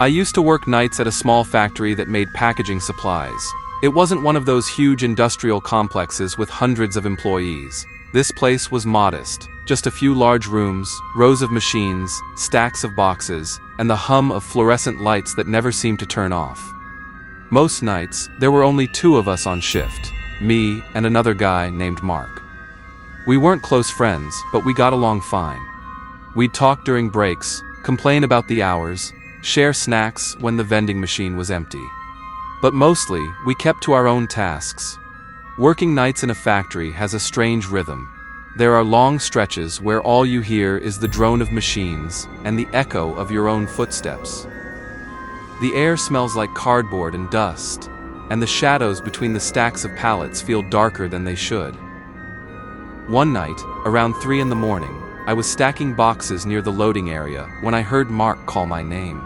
I used to work nights at a small factory that made packaging supplies. It wasn't one of those huge industrial complexes with hundreds of employees. This place was modest. Just a few large rooms, rows of machines, stacks of boxes, and the hum of fluorescent lights that never seemed to turn off. Most nights, there were only 2 of us on shift, me and another guy named Mark. We weren't close friends, but we got along fine. We'd talk during breaks, complain about the hours, share snacks when the vending machine was empty. But mostly, we kept to our own tasks. Working nights in a factory has a strange rhythm. There are long stretches where all you hear is the drone of machines and the echo of your own footsteps. The air smells like cardboard and dust, and the shadows between the stacks of pallets feel darker than they should. One night, around 3 in the morning, I was stacking boxes near the loading area when I heard Mark call my name.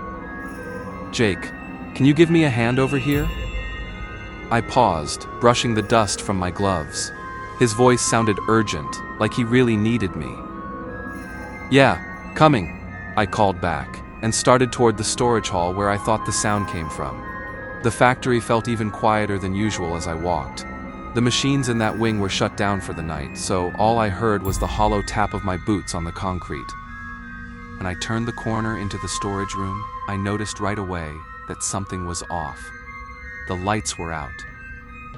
"Jake, can you give me a hand over here?" I paused, brushing the dust from my gloves. His voice sounded urgent, like he really needed me. "Yeah, coming," I called back, and started toward the storage hall where I thought the sound came from. The factory felt even quieter than usual as I walked. The machines in that wing were shut down for the night, so all I heard was the hollow tap of my boots on the concrete. When I turned the corner into the storage room, I noticed right away that something was off. The lights were out.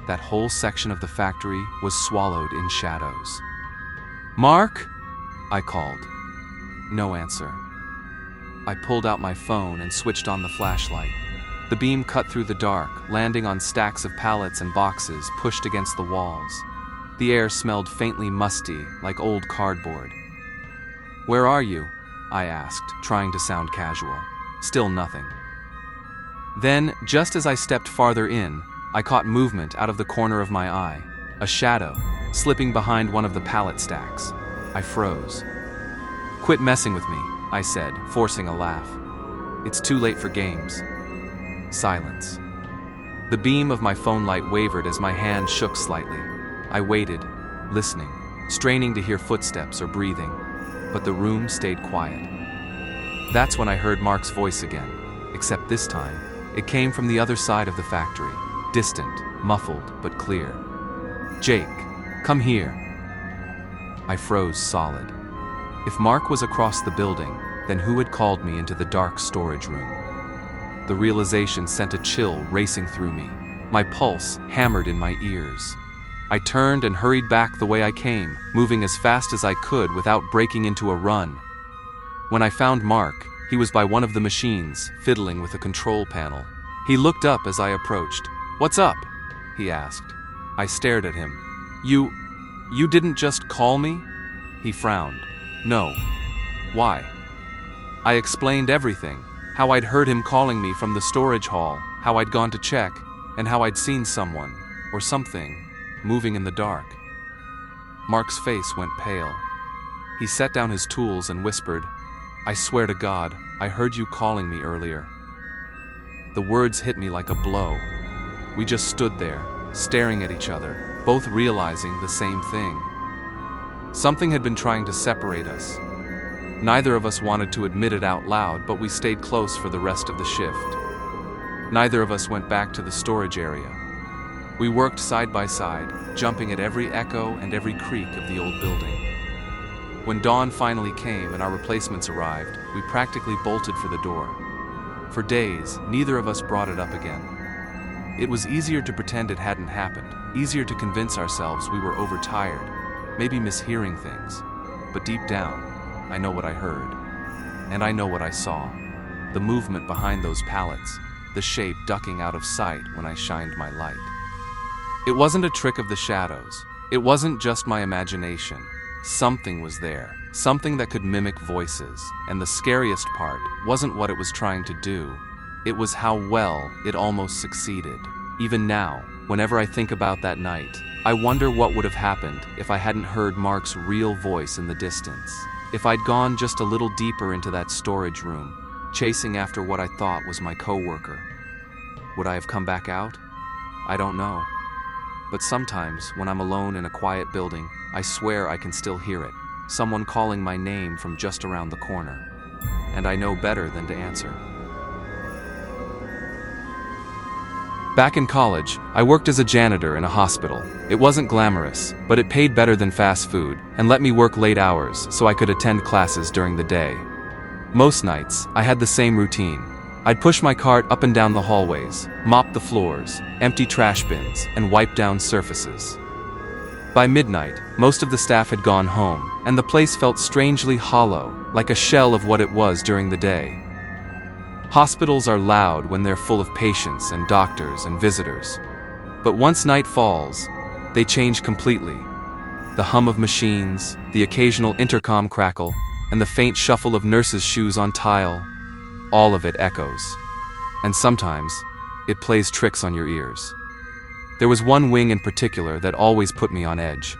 That whole section of the factory was swallowed in shadows. "Mark?" I called. No answer. I pulled out my phone and switched on the flashlight. The beam cut through the dark, landing on stacks of pallets and boxes pushed against the walls. The air smelled faintly musty, like old cardboard. "Where are you?" I asked, trying to sound casual. Still nothing. Then, just as I stepped farther in, I caught movement out of the corner of my eye. A shadow, slipping behind one of the pallet stacks. I froze. "Quit messing with me," I said, forcing a laugh. "It's too late for games." Silence. The beam of my phone light wavered as my hand shook slightly. I waited, listening, straining to hear footsteps or breathing, but the room stayed quiet. That's when I heard Mark's voice again, except this time, it came from the other side of the factory, distant, muffled, but clear. "Jake, come here." I froze solid. If Mark was across the building, then who had called me into the dark storage room? The realization sent a chill racing through me. My pulse hammered in my ears. I turned and hurried back the way I came, moving as fast as I could without breaking into a run. When I found Mark, he was by one of the machines, fiddling with a control panel. He looked up as I approached. "What's up?" he asked. I stared at him. You didn't just call me?" He frowned. "No. Why?" I explained everything. How I'd heard him calling me from the storage hall, how I'd gone to check, and how I'd seen someone, or something, moving in the dark. Mark's face went pale. He set down his tools and whispered, "I swear to God, I heard you calling me earlier." The words hit me like a blow. We just stood there, staring at each other, both realizing the same thing. Something had been trying to separate us. Neither of us wanted to admit it out loud, but we stayed close for the rest of the shift. Neither of us went back to the storage area. We worked side by side, jumping at every echo and every creak of the old building. When dawn finally came and our replacements arrived, we practically bolted for the door. For days, neither of us brought it up again. It was easier to pretend it hadn't happened, easier to convince ourselves we were overtired, maybe mishearing things. But deep down, I know what I heard. And I know what I saw. The movement behind those pallets, the shape ducking out of sight when I shined my light. It wasn't a trick of the shadows. It wasn't just my imagination. Something was there, something that could mimic voices. And the scariest part wasn't what it was trying to do. It was how well it almost succeeded. Even now, whenever I think about that night, I wonder what would have happened if I hadn't heard Mark's real voice in the distance. If I'd gone just a little deeper into that storage room, chasing after what I thought was my coworker. Would I have come back out? I don't know. But sometimes, when I'm alone in a quiet building, I swear I can still hear it. Someone calling my name from just around the corner. And I know better than to answer. Back in college, I worked as a janitor in a hospital. It wasn't glamorous, but it paid better than fast food and let me work late hours so I could attend classes during the day. Most nights, I had the same routine. I'd push my cart up and down the hallways, mop the floors, empty trash bins, and wipe down surfaces. By midnight, most of the staff had gone home, and the place felt strangely hollow, like a shell of what it was during the day. Hospitals are loud when they're full of patients and doctors and visitors. But once night falls, they change completely. The hum of machines, the occasional intercom crackle, and the faint shuffle of nurses' shoes on tile, all of it echoes. And sometimes, it plays tricks on your ears. There was one wing in particular that always put me on edge.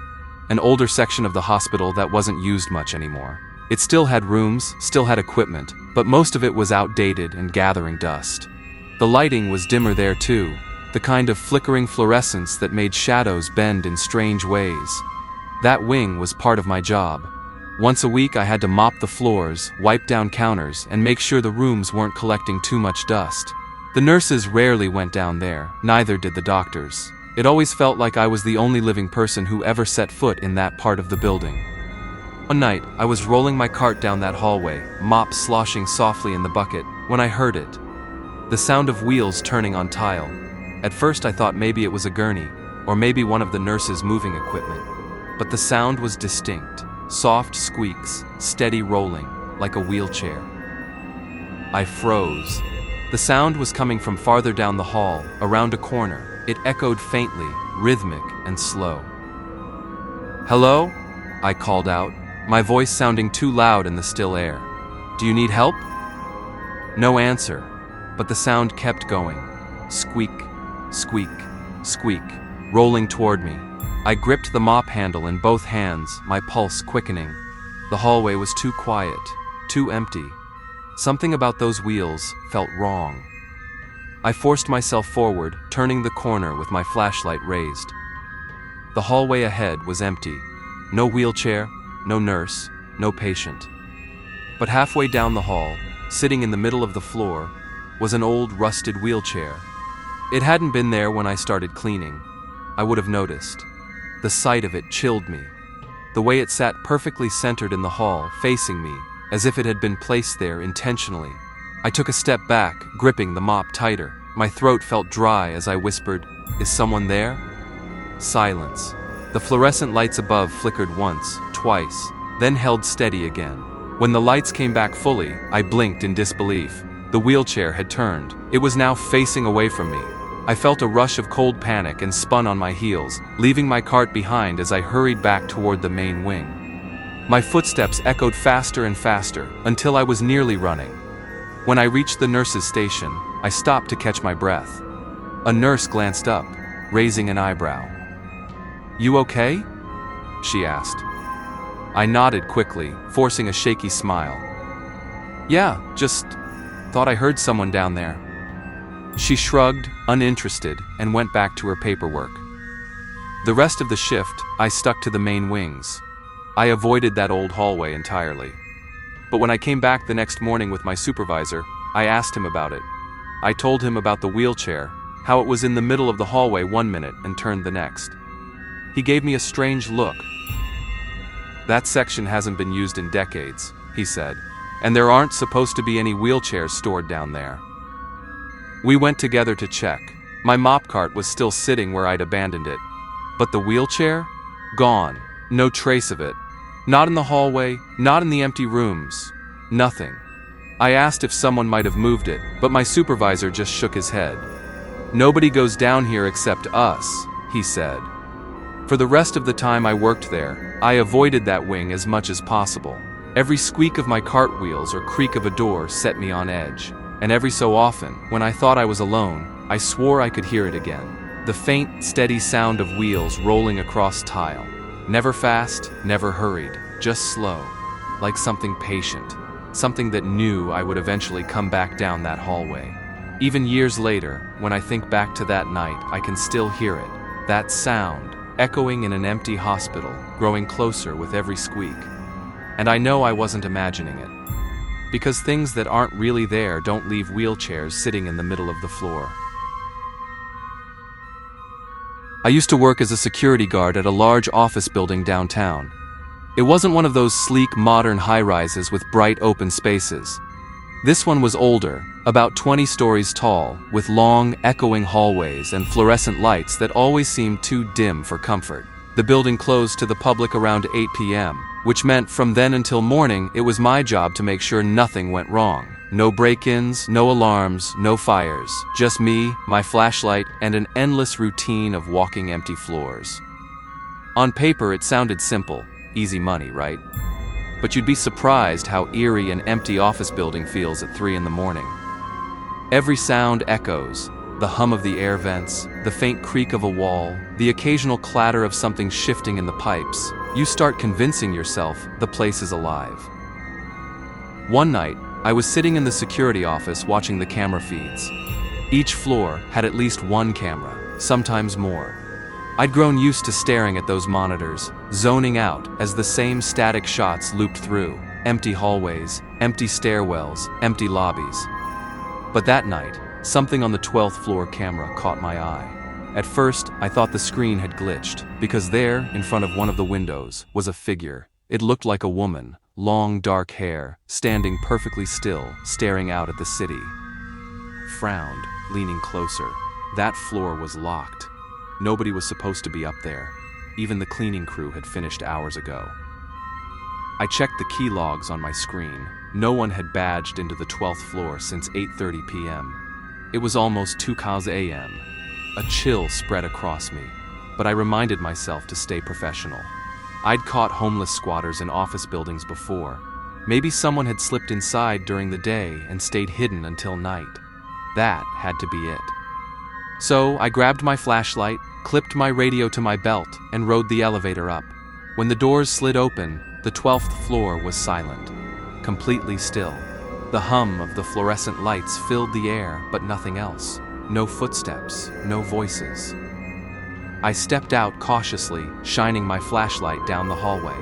An older section of the hospital that wasn't used much anymore. It still had rooms, still had equipment, but most of it was outdated and gathering dust. The lighting was dimmer there too, the kind of flickering fluorescence that made shadows bend in strange ways. That wing was part of my job. Once a week I had to mop the floors, wipe down counters, and make sure the rooms weren't collecting too much dust. The nurses rarely went down there, neither did the doctors. It always felt like I was the only living person who ever set foot in that part of the building. One night, I was rolling my cart down that hallway, mop sloshing softly in the bucket, when I heard it. The sound of wheels turning on tile. At first I thought maybe it was a gurney, or maybe one of the nurses' moving equipment. But the sound was distinct. Soft squeaks, steady rolling, like a wheelchair. I froze. The sound was coming from farther down the hall, around a corner. It echoed faintly, rhythmic and slow. "Hello?" I called out, my voice sounding too loud in the still air. "Do you need help?" No answer, but the sound kept going. Squeak, squeak, squeak, rolling toward me. I gripped the mop handle in both hands, my pulse quickening. The hallway was too quiet, too empty. Something about those wheels felt wrong. I forced myself forward, turning the corner with my flashlight raised. The hallway ahead was empty. No wheelchair, no nurse, no patient. But halfway down the hall, sitting in the middle of the floor, was an old rusted wheelchair. It hadn't been there when I started cleaning. I would have noticed. The sight of it chilled me. The way it sat perfectly centered in the hall, facing me, as if it had been placed there intentionally. I took a step back, gripping the mop tighter. My throat felt dry as I whispered, "Is someone there?" Silence. The fluorescent lights above flickered once, twice, then held steady again. When the lights came back fully, I blinked in disbelief. The wheelchair had turned. It was now facing away from me. I felt a rush of cold panic and spun on my heels, leaving my cart behind as I hurried back toward the main wing. My footsteps echoed faster and faster, until I was nearly running. When I reached the nurse's station, I stopped to catch my breath. A nurse glanced up, raising an eyebrow. "You okay?" she asked. I nodded quickly, forcing a shaky smile. "Yeah, just thought I heard someone down there." She shrugged, uninterested, and went back to her paperwork. The rest of the shift, I stuck to the main wings. I avoided that old hallway entirely. But when I came back the next morning with my supervisor, I asked him about it. I told him about the wheelchair, how it was in the middle of the hallway one minute and turned the next. He gave me a strange look. "That section hasn't been used in decades," he said, "and there aren't supposed to be any wheelchairs stored down there." We went together to check. My mop cart was still sitting where I'd abandoned it. But the wheelchair? Gone. No trace of it. Not in the hallway, not in the empty rooms. Nothing. I asked if someone might have moved it, but my supervisor just shook his head. "Nobody goes down here except us," he said. For the rest of the time I worked there, I avoided that wing as much as possible. Every squeak of my cart wheels or creak of a door set me on edge. And every so often, when I thought I was alone, I swore I could hear it again. The faint, steady sound of wheels rolling across tile. Never fast, never hurried, just slow. Like something patient. Something that knew I would eventually come back down that hallway. Even years later, when I think back to that night, I can still hear it. That sound, echoing in an empty hospital, growing closer with every squeak. And I know I wasn't imagining it. Because things that aren't really there don't leave wheelchairs sitting in the middle of the floor. I used to work as a security guard at a large office building downtown. It wasn't one of those sleek, modern high-rises with bright open spaces. This one was older, about 20 stories tall, with long, echoing hallways and fluorescent lights that always seemed too dim for comfort. The building closed to the public around 8 p.m., which meant from then until morning it was my job to make sure nothing went wrong. No break-ins, no alarms, no fires. Just me, my flashlight, and an endless routine of walking empty floors. On paper it sounded simple. Easy money, right? But you'd be surprised how eerie an empty office building feels at 3 in the morning. Every sound echoes. The hum of the air vents, the faint creak of a wall, the occasional clatter of something shifting in the pipes. You start convincing yourself the place is alive. One night, I was sitting in the security office watching the camera feeds. Each floor had at least one camera, sometimes more. I'd grown used to staring at those monitors, zoning out as the same static shots looped through. Empty hallways, empty stairwells, empty lobbies. But that night, something on the 12th floor camera caught my eye. At first, I thought the screen had glitched, because there, in front of one of the windows, was a figure. It looked like a woman, long dark hair, standing perfectly still, staring out at the city. Frowned, leaning closer. That floor was locked. Nobody was supposed to be up there. Even the cleaning crew had finished hours ago. I checked the key logs on my screen. No one had badged into the 12th floor since 8:30 p.m. It was almost 2 a.m. A chill spread across me, but I reminded myself to stay professional. I'd caught homeless squatters in office buildings before. Maybe someone had slipped inside during the day and stayed hidden until night. That had to be it. So I grabbed my flashlight, clipped my radio to my belt, and rode the elevator up. When the doors slid open, the 12th floor was silent, completely still. The hum of the fluorescent lights filled the air, but nothing else. No footsteps, no voices. I stepped out cautiously, shining my flashlight down the hallway.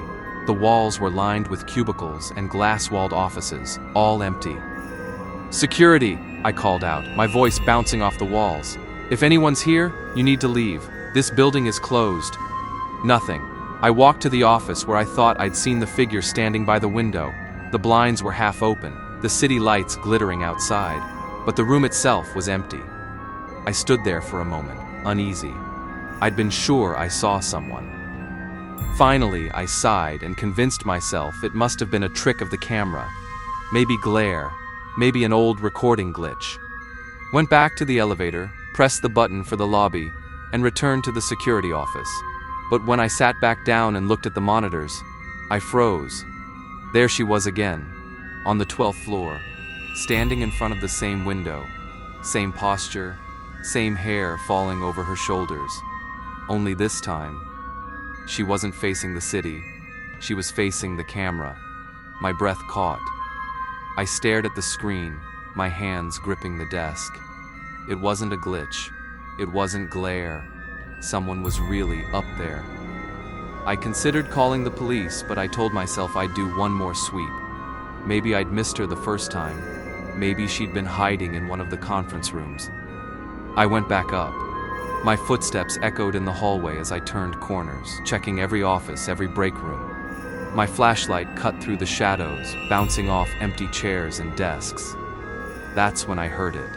The walls were lined with cubicles and glass-walled offices, all empty. "Security!" I called out, my voice bouncing off the walls. "If anyone's here, you need to leave. This building is closed." Nothing. I walked to the office where I thought I'd seen the figure standing by the window. The blinds were half open, the city lights glittering outside, but the room itself was empty. I stood there for a moment, uneasy. I'd been sure I saw someone. Finally, I sighed and convinced myself it must have been a trick of the camera. Maybe glare, maybe an old recording glitch. Went back to the elevator, pressed the button for the lobby, and returned to the security office. But when I sat back down and looked at the monitors, I froze. There she was again, on the 12th floor, standing in front of the same window, same posture, same hair falling over her shoulders. Only this time, she wasn't facing the city, she was facing the camera. My breath caught. I stared at the screen, my hands gripping the desk. It wasn't a glitch. It wasn't glare. Someone was really up there. I considered calling the police, but I told myself I'd do one more sweep. Maybe I'd missed her the first time. Maybe she'd been hiding in one of the conference rooms. I went back up. My footsteps echoed in the hallway as I turned corners, checking every office, every break room. My flashlight cut through the shadows, bouncing off empty chairs and desks. That's when I heard it.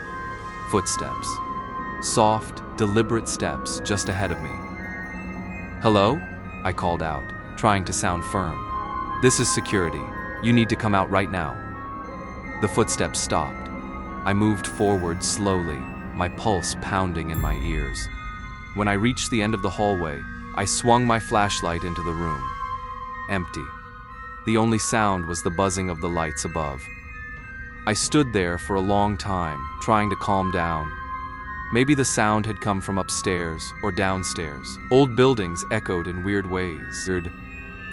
Footsteps. Soft, deliberate steps just ahead of me. "Hello?" I called out, trying to sound firm. "This is security. You need to come out right now." The footsteps stopped. I moved forward slowly, my pulse pounding in my ears. When I reached the end of the hallway, I swung my flashlight into the room. Empty. The only sound was the buzzing of the lights above. I stood there for a long time, trying to calm down. Maybe the sound had come from upstairs or downstairs. Old buildings echoed in weird ways.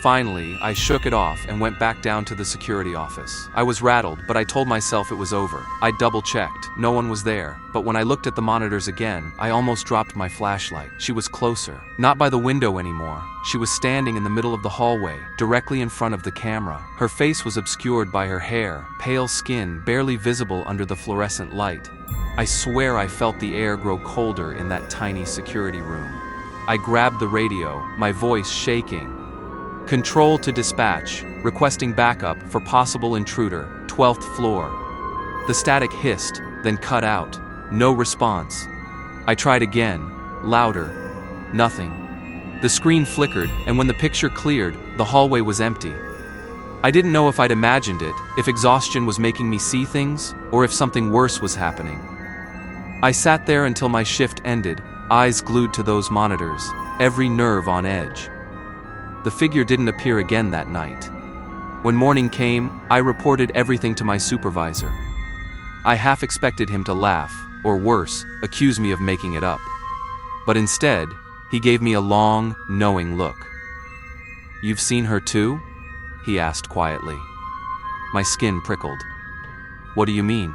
Finally, I shook it off and went back down to the security office. I was rattled, but I told myself it was over. I double-checked. No one was there. But when I looked at the monitors again, I almost dropped my flashlight. She was closer. Not by the window anymore. She was standing in the middle of the hallway, directly in front of the camera. Her face was obscured by her hair, pale skin barely visible under the fluorescent light. I swear I felt the air grow colder in that tiny security room. I grabbed the radio, my voice shaking. Control to dispatch, requesting backup for possible intruder, 12th floor. The static hissed, then cut out. No response. I tried again, louder. Nothing. The screen flickered, and when the picture cleared, the hallway was empty. I didn't know if I'd imagined it, if exhaustion was making me see things, or if something worse was happening. I sat there until my shift ended, eyes glued to those monitors, every nerve on edge. The figure didn't appear again that night. When morning came, I reported everything to my supervisor. I half expected him to laugh, or worse, accuse me of making it up. But instead, he gave me a long, knowing look. "You've seen her too?" he asked quietly. My skin prickled. "What do you mean?"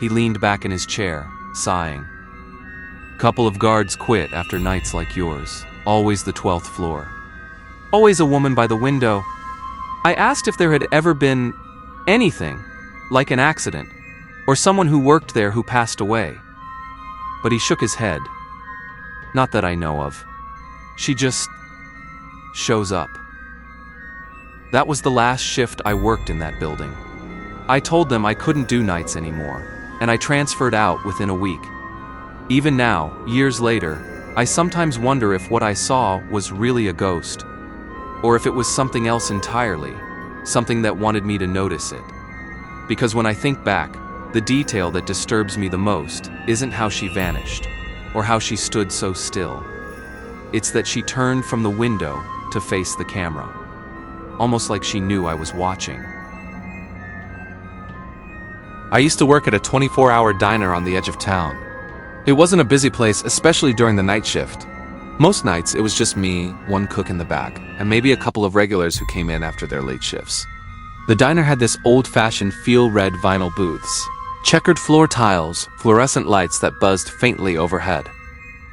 He leaned back in his chair, sighing. "Couple of guards quit after nights like yours. Always the 12th floor. Always a woman by the window. I asked if there had ever been anything, like an accident, or someone who worked there who passed away. But he shook his head. Not that I know of. She just shows up." That was the last shift I worked in that building. I told them I couldn't do nights anymore, and I transferred out within a week. Even now, years later, I sometimes wonder if what I saw was really a ghost, or if it was something else entirely, something that wanted me to notice it. Because when I think back, the detail that disturbs me the most isn't how she vanished, or how she stood so still. It's that she turned from the window to face the camera, almost like she knew I was watching. I used to work at a 24-hour diner on the edge of town. It wasn't a busy place, especially during the night shift. Most nights, it was just me, one cook in the back, and maybe a couple of regulars who came in after their late shifts. The diner had this old-fashioned feel-red vinyl booths, checkered floor tiles, fluorescent lights that buzzed faintly overhead.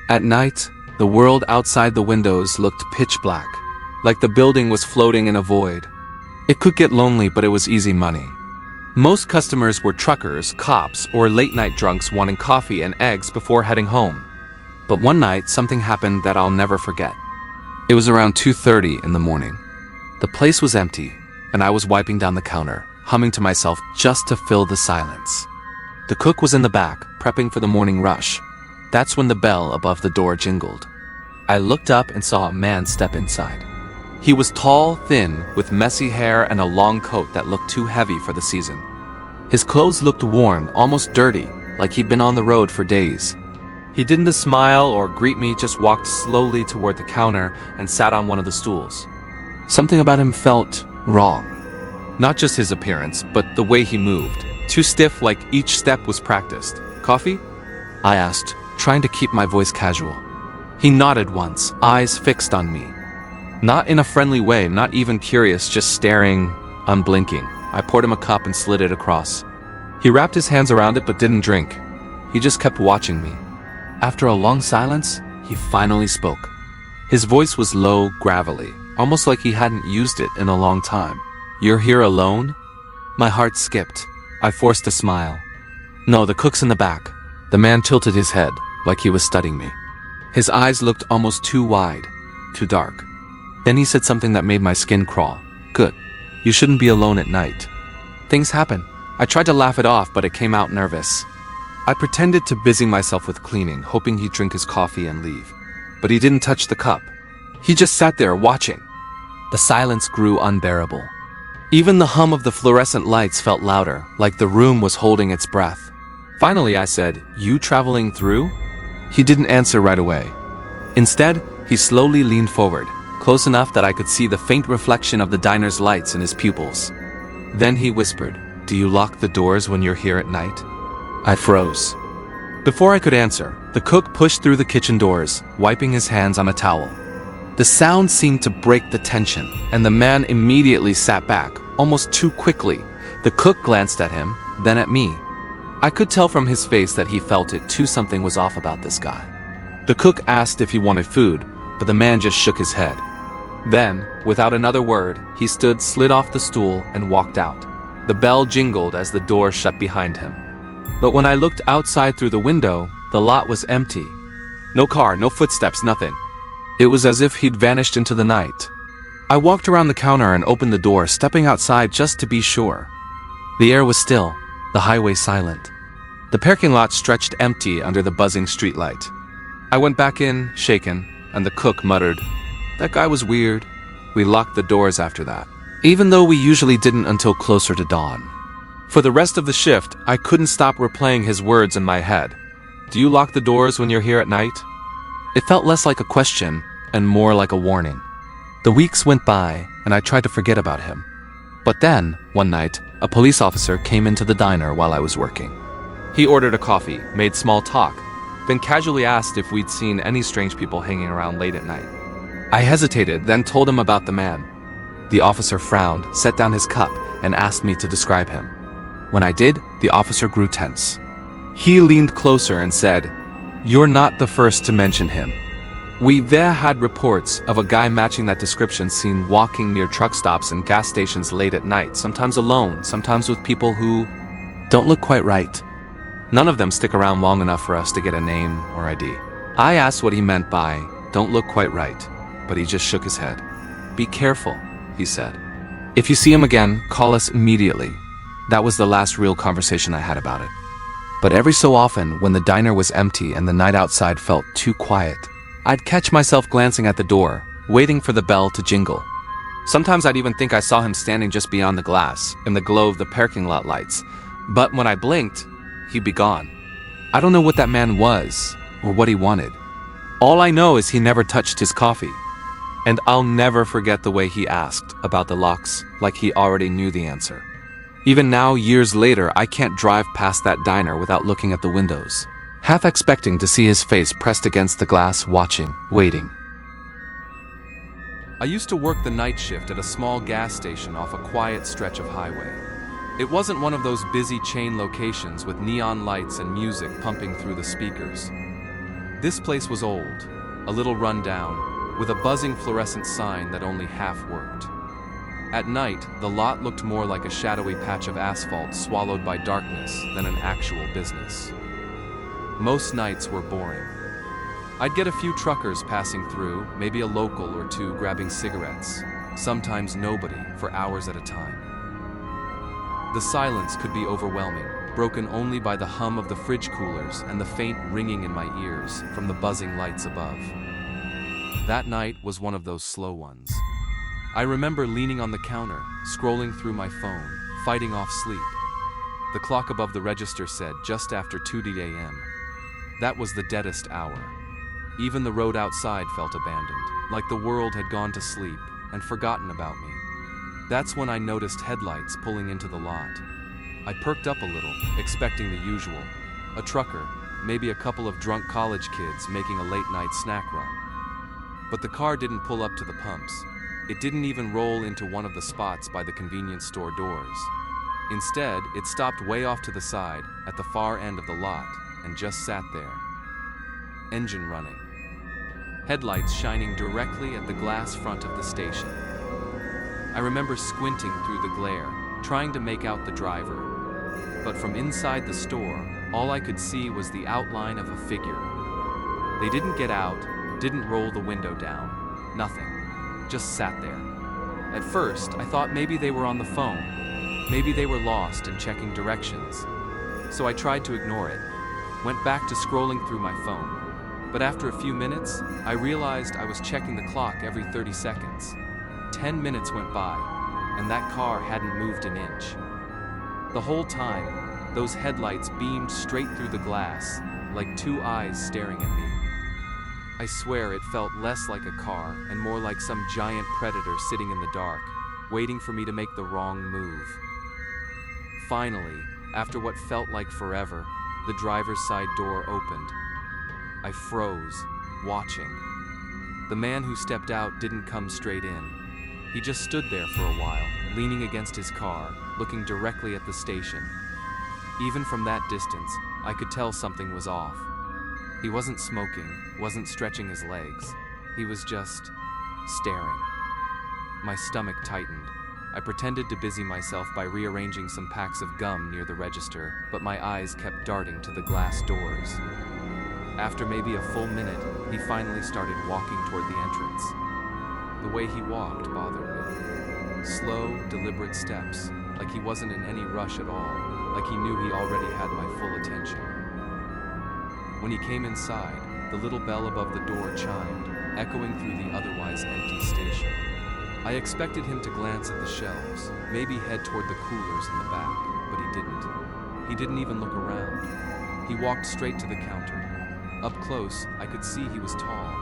At night, the world outside the windows looked pitch black, like the building was floating in a void. It could get lonely, but it was easy money. Most customers were truckers, cops, or late-night drunks wanting coffee and eggs before heading home. But one night, something happened that I'll never forget. It was around 2:30 in the morning. The place was empty, and I was wiping down the counter, humming to myself just to fill the silence. The cook was in the back, prepping for the morning rush. That's when the bell above the door jingled. I looked up and saw a man step inside. He was tall, thin, with messy hair and a long coat that looked too heavy for the season. His clothes looked worn, almost dirty, like he'd been on the road for days. He didn't smile or greet me, just walked slowly toward the counter and sat on one of the stools. Something about him felt wrong. Not just his appearance, but the way he moved. Too stiff, like each step was practiced. "Coffee?" I asked, trying to keep my voice casual. He nodded once, eyes fixed on me. Not in a friendly way, not even curious, just staring, unblinking. I poured him a cup and slid it across. He wrapped his hands around it but didn't drink. He just kept watching me. After a long silence, he finally spoke. His voice was low, gravelly, almost like he hadn't used it in a long time. "You're here alone?" My heart skipped. I forced a smile. "No, the cook's in the back." The man tilted his head, like he was studying me. His eyes looked almost too wide, too dark. Then he said something that made my skin crawl. "Good. You shouldn't be alone at night. Things happen." I tried to laugh it off, but it came out nervous. I pretended to busy myself with cleaning, hoping he'd drink his coffee and leave. But he didn't touch the cup. He just sat there watching. The silence grew unbearable. Even the hum of the fluorescent lights felt louder, like the room was holding its breath. Finally, I said, "You traveling through?" He didn't answer right away. Instead, he slowly leaned forward, close enough that I could see the faint reflection of the diner's lights in his pupils. Then he whispered, "Do you lock the doors when you're here at night?" I froze. Before I could answer, the cook pushed through the kitchen doors, wiping his hands on a towel. The sound seemed to break the tension, and the man immediately sat back, almost too quickly. The cook glanced at him, then at me. I could tell from his face that he felt it too. Something was off about this guy. The cook asked if he wanted food, but the man just shook his head. Then, without another word, he stood, slid off the stool, and walked out. The bell jingled as the door shut behind him. But when I looked outside through the window, the lot was empty. No car, no footsteps, nothing. It was as if he'd vanished into the night. I walked around the counter and opened the door, stepping outside just to be sure. The air was still, the highway silent. The parking lot stretched empty under the buzzing streetlight. I went back in, shaken, and the cook muttered, "That guy was weird." We locked the doors after that, even though we usually didn't until closer to dawn. For the rest of the shift, I couldn't stop replaying his words in my head. "Do you lock the doors when you're here at night?" It felt less like a question and more like a warning. The weeks went by, and I tried to forget about him. But then, one night, a police officer came into the diner while I was working. He ordered a coffee, made small talk, then casually asked if we'd seen any strange people hanging around late at night. I hesitated, then told him about the man. The officer frowned, set down his cup, and asked me to describe him. When I did, the officer grew tense. He leaned closer and said, "You're not the first to mention him. We there had reports of a guy matching that description seen walking near truck stops and gas stations late at night, sometimes alone, sometimes with people who don't look quite right. None of them stick around long enough for us to get a name or ID." I asked what he meant by "don't look quite right," but he just shook his head. "Be careful," he said. "If you see him again, call us immediately." That was the last real conversation I had about it. But every so often, when the diner was empty and the night outside felt too quiet, I'd catch myself glancing at the door, waiting for the bell to jingle. Sometimes I'd even think I saw him standing just beyond the glass, in the glow of the parking lot lights. But when I blinked, he'd be gone. I don't know what that man was, or what he wanted. All I know is he never touched his coffee. And I'll never forget the way he asked about the locks, like he already knew the answer. Even now, years later, I can't drive past that diner without looking at the windows, half expecting to see his face pressed against the glass, watching, waiting. I used to work the night shift at a small gas station off a quiet stretch of highway. It wasn't one of those busy chain locations with neon lights and music pumping through the speakers. This place was old, a little run down, with a buzzing fluorescent sign that only half worked. At night, the lot looked more like a shadowy patch of asphalt swallowed by darkness than an actual business. Most nights were boring. I'd get a few truckers passing through, maybe a local or two grabbing cigarettes, sometimes nobody for hours at a time. The silence could be overwhelming, broken only by the hum of the fridge coolers and the faint ringing in my ears from the buzzing lights above. That night was one of those slow ones. I remember leaning on the counter, scrolling through my phone, fighting off sleep. The clock above the register said just after 2 a.m. That was the deadest hour. Even the road outside felt abandoned, like the world had gone to sleep and forgotten about me. That's when I noticed headlights pulling into the lot. I perked up a little, expecting the usual. A trucker, maybe a couple of drunk college kids making a late-night snack run. But the car didn't pull up to the pumps. It didn't even roll into one of the spots by the convenience store doors. Instead, it stopped way off to the side, at the far end of the lot, and just sat there. Engine running. Headlights shining directly at the glass front of the station. I remember squinting through the glare, trying to make out the driver. But from inside the store, all I could see was the outline of a figure. They didn't get out, didn't roll the window down, nothing. Just sat there. At first, I thought maybe they were on the phone. Maybe they were lost and checking directions. So I tried to ignore it. Went back to scrolling through my phone. But after a few minutes, I realized I was checking the clock every 30 seconds. 10 minutes went by, and that car hadn't moved an inch. The whole time, those headlights beamed straight through the glass, like two eyes staring at me. I swear it felt less like a car and more like some giant predator sitting in the dark, waiting for me to make the wrong move. Finally, after what felt like forever, the driver's side door opened. I froze, watching. The man who stepped out didn't come straight in. He just stood there for a while, leaning against his car, looking directly at the station. Even from that distance, I could tell something was off. He wasn't smoking, wasn't stretching his legs. He was just staring. My stomach tightened. I pretended to busy myself by rearranging some packs of gum near the register, but my eyes kept darting to the glass doors. After maybe a full minute, he finally started walking toward the entrance. The way he walked bothered me. Slow, deliberate steps, like he wasn't in any rush at all, like he knew he already had my full attention. When he came inside, the little bell above the door chimed, echoing through the otherwise empty station. I expected him to glance at the shelves, maybe head toward the coolers in the back, but he didn't. He didn't even look around. He walked straight to the counter. Up close, I could see he was tall,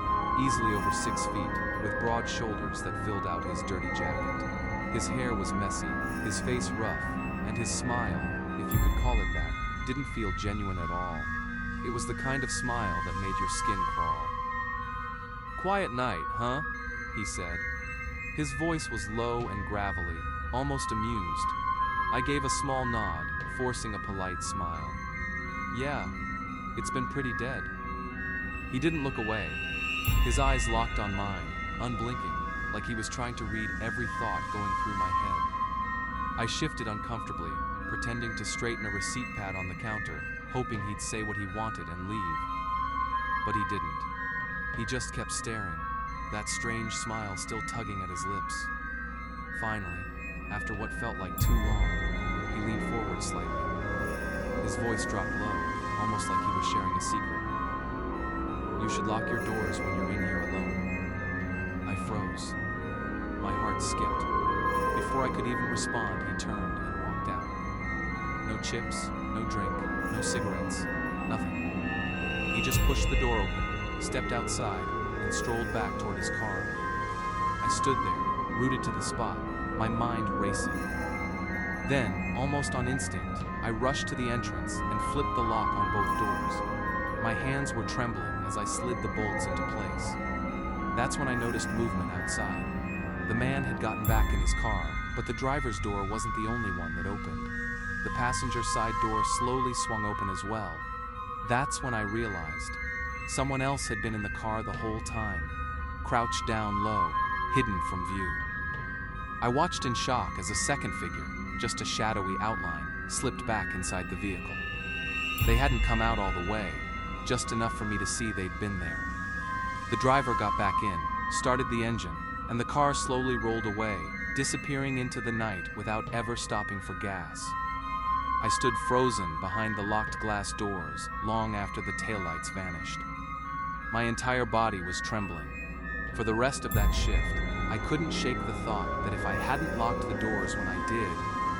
easily over 6 feet, with broad shoulders that filled out his dirty jacket. His hair was messy, his face rough, and his smile, if you could call it that, didn't feel genuine at all. It was the kind of smile that made your skin crawl. "Quiet night, huh?" he said. His voice was low and gravelly, almost amused. I gave a small nod, forcing a polite smile. "Yeah, it's been pretty dead." He didn't look away. His eyes locked on mine, unblinking, like he was trying to read every thought going through my head. I shifted uncomfortably, pretending to straighten a receipt pad on the counter, hoping he'd say what he wanted and leave. But he didn't. He just kept staring, that strange smile still tugging at his lips. Finally, after what felt like too long, he leaned forward slightly. His voice dropped low, almost like he was sharing a secret. "You should lock your doors when you're in here alone." I froze. My heart skipped. Before I could even respond, he turned and walked out. No chips, no drink, no cigarettes, nothing. He just pushed the door open, stepped outside, and strolled back toward his car. I stood there, rooted to the spot, my mind racing. Then, almost on instinct, I rushed to the entrance and flipped the lock on both doors. My hands were trembling as I slid the bolts into place. That's when I noticed movement outside. The man had gotten back in his car, but the driver's door wasn't the only one that opened. The passenger side door slowly swung open as well. That's when I realized someone else had been in the car the whole time, crouched down low, hidden from view. I watched in shock as a second figure, just a shadowy outline, slipped back inside the vehicle. They hadn't come out all the way, just enough for me to see they'd been there. The driver got back in, started the engine, and the car slowly rolled away, disappearing into the night without ever stopping for gas. I stood frozen behind the locked glass doors long after the taillights vanished. My entire body was trembling. For the rest of that shift, I couldn't shake the thought that if I hadn't locked the doors when I did,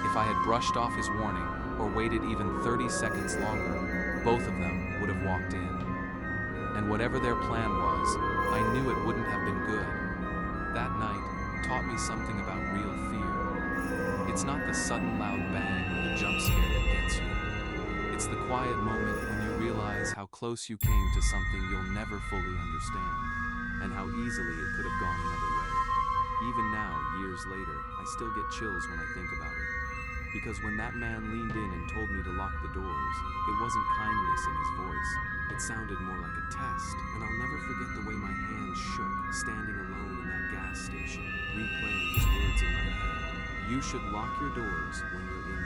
if I had brushed off his warning or waited even 30 seconds longer, both of them would have walked in. And whatever their plan was, I knew it wouldn't have been good. That night taught me something about real fear. It's not the sudden loud bang or the jump scare that gets you. It's the quiet moment when you realize how close you came to something you'll never fully understand, and how easily it could have gone another way. Even now, years later, I still get chills when I think about it. Because when that man leaned in and told me to lock the doors, it wasn't kindness in his voice. It sounded more like a test, and I'll never forget the way my hands shook, standing alone in that gas station, replaying his words in my head. "You should lock your doors when you're in